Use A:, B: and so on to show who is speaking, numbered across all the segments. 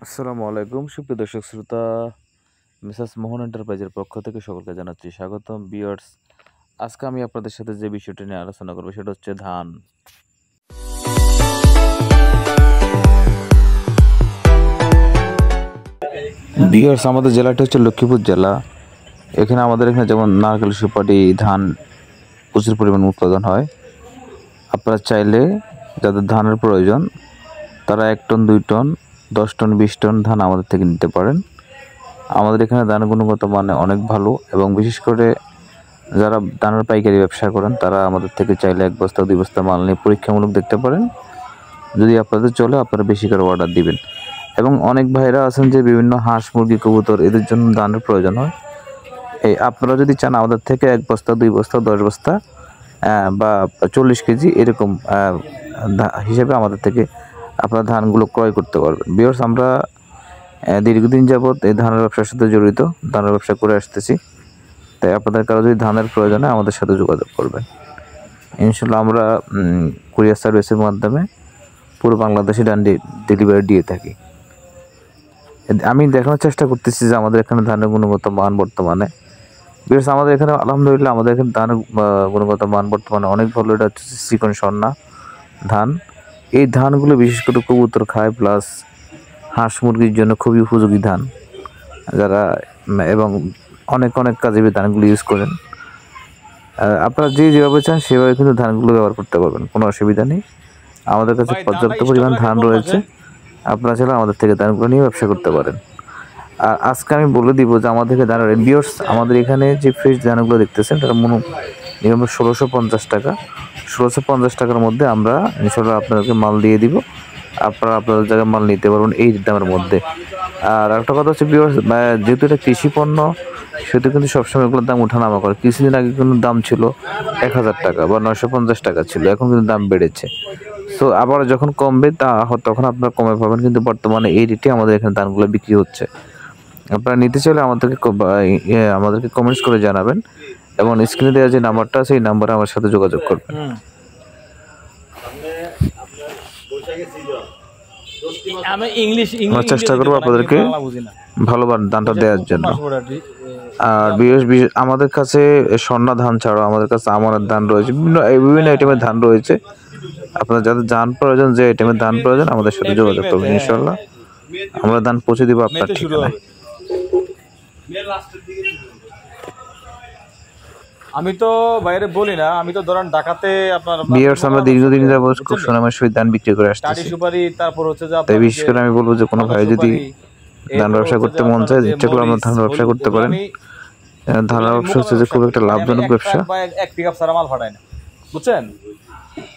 A: আসসালামু আলাইকুম সুপ্রিয় দর্শক শ্রোতা, মিসেস মোহন এন্টারপ্রাইজের পক্ষ থেকে সকলকে জানাচ্ছি স্বাগতম ভিউয়ার্স। আজকে আমি আপনাদের সাথে যে বিষয়টি নিয়ে আলোচনা করবো সেটা হচ্ছে ধান। ভিউয়ার্স, আমাদের জেলাটা হচ্ছে লক্ষ্মীপুর জেলা। আমাদের এখানে যেমন নারকেল, সুপারি, ধান প্রচুর পরিমাণ উৎপাদন হয়। আপনারা চাইলে যাদের ধানের প্রয়োজন তারা 1 টন, 2 টন, 10 টন, 20 টন ধান আমাদের থেকে নিতে পারেন। আমাদের এখানে ধান গুণগত মানে অনেক ভালো, এবং বিশেষ করে যারা ধানের পাইকারি ব্যবসা করেন তারা আমাদের থেকে চাইলে 1 বস্তা 2 বস্তা মাল নিয়ে পরীক্ষামূলক দেখতে পারেন। যদি আপনাদের চলে আপনারা বেশি করে অর্ডার দিবেন। এবং অনেক ভাইরা আছেন যে বিভিন্ন হাঁস, মুরগি, কবুতর এদের জন্য ধানের প্রয়োজন হয়। আপনারা যদি চান আমাদের থেকে 1 বস্তা, 2 বস্তা, 10 বস্তা বা 40 কেজি এরকম হিসেবে আমাদের থেকে আপনারা ধানগুলো ক্রয় করতে পারবেন। ভিউয়ার্স, আমরা দীর্ঘদিন যাবৎ এই ধানের ব্যবসার সাথে জড়িত, ধানের ব্যবসা করে আসতেছি। তাই আপনাদের কারো যদি ধানের প্রয়োজন হয় আমাদের সাথে যোগাযোগ করবেন। ইনশাল্লাহ আমরা কুরিয়ার সার্ভিসের মাধ্যমে পুরো বাংলাদেশে ধান ডেলিভারি দিয়ে থাকি। আমি দেখানোর চেষ্টা করতেছি যে আমাদের এখানে ধানের গুণগত মান বর্তমানে, বিকজ আমাদের এখানে আলহামদুলিল্লাহ আমাদের এখানে ধানের গুণগত মান বর্তমানে অনেক ভালো। এটা হচ্ছে চিকন স্বর্ণা ধান। এই ধানগুলো বিশেষ করে কবুতর খায়, প্লাস হাঁস মুরগির জন্য খুবই উপযোগী ধান, যারা এবং অনেক কাজে ধানগুলো ইউজ করেন। আপনারা যেভাবে চান সেভাবে কিন্তু ধানগুলো ব্যবহার করতে পারবেন, কোনো অসুবিধা নেই। আমাদের কাছে পর্যাপ্ত পরিমাণ ধান রয়েছে, আপনারা চাইলে আমাদের থেকে ধানগুলো নিয়ে ব্যবসা করতে পারেন। আর আজকে আমি বলে দিব যে আমাদের ধানের ভিউয়ার্স, আমাদের এখানে যে ফ্রেশ ধানগুলো দেখতেছেন তারা নিয়ম 1650 টাকা। 1650 টাকার মধ্যে আমরা ইনশাল্লাহ আপনাদেরকে মাল দিয়ে দিব। আপনারা আপনাদের জায়গায় মাল নিতে পারবেন এই দামের মধ্যে। আর একটা কথা হচ্ছে ভিউয়ার্স, যেহেতু এটা কৃষি পণ্য সেহেতু কিন্তু সবসময় এগুলোর দাম ওঠানামা করে। কিছুদিন আগে কিন্তু দাম ছিল 1000 টাকা বা 950 টাকা ছিল, এখন কিন্তু দাম বেড়েছে। সো আবার যখন কমবে তখন আপনারা কমে পাবেন, কিন্তু বর্তমানে এই রেটে আমাদের এখানে ধানগুলো বিক্রি হচ্ছে। আপনারা নিতে চাইলে আমাদেরকে কমেন্টস করে জানাবেন, এবং স্ক্রিনে দেওয়া যে নাম্বারটা আছে এই নাম্বারে আমার সাথে যোগাযোগ করবেন। আমরা চেষ্টা করবো আপনাদেরকে ভালো ধানটা দেওয়ার জন্য। আর আমাদের কাছে স্বর্ণা ধান ছাড়াও আমাদের কাছে আমানের ধান রয়েছে, বিভিন্ন আইটেমের ধান রয়েছে। আপনার যাদের ধান প্রয়োজন, যে আইটেমের ধান প্রয়োজন আমাদের সাথে যোগাযোগ করবেন। ইনশাল্লাহ আমরা ধান পৌঁছে দিব আপনার ঠিকানায়।
B: আমি তো বাইরে বলি না, আমি তো ধরেন ঢাকাতে আপনার
A: ভিউয়ার্স, আমরা দীর্ঘদিন যাবত খুব সুনামের সহিত ধান বিক্রি করে আসতেছি।
B: সুপারি, তারপর হচ্ছে যে
A: তাই বিশেষ করে আমি বলবো যে কোনো ভাই যদি ধান ব্যবসা করতে মন চায়, ইচ্ছা করে আমরা ধান ব্যবসা করতে পারেন। ধান ব্যবসা হচ্ছে যে খুব একটা লাভজনক ব্যবসা।
B: এক পিকআপ সারা মাল ফাটায় না, বুঝছেন?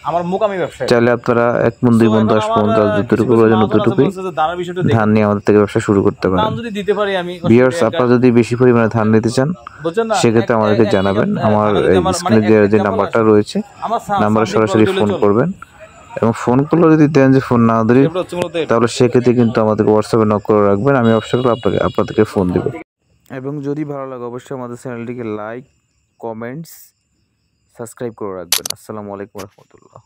B: আমার মুকামি ব্যবসা।
A: চাইলে আপনারা 1 মণ, 2 মণ, 10 মণ, যতটুকু প্রয়োজন ততটুকুই ধান নিয়ে আমাদের থেকে ব্যবসা শুরু করতে পারেন। ভিউয়ার্স, আপনারা যদি বেশি পরিমাণে ধান নিতে চান সেক্ষেত্রে আমাদেরকে জানাবেন। আমার স্ক্রিনে দেওয়া যে নাম্বারটা রয়েছে নাম্বারে সরাসরি ফোন করবেন, এবং ফোন করলে যদি দেন যে ফোন না ধরি তাহলে সেক্ষেত্রে কিন্তু আমাদেরকে হোয়াটসঅ্যাপে নক করে রাখবেন। আমি অবশ্যই আপনাদেরকে ফোন দেব। এবং যদি ভালো লাগে অবশ্যই আমাদের চ্যানেলটিকে লাইক, কমেন্টস, সাবস্ক্রাইব করে রাখবেন। আসসালামু আলাইকুম রহমতুল্লাহ।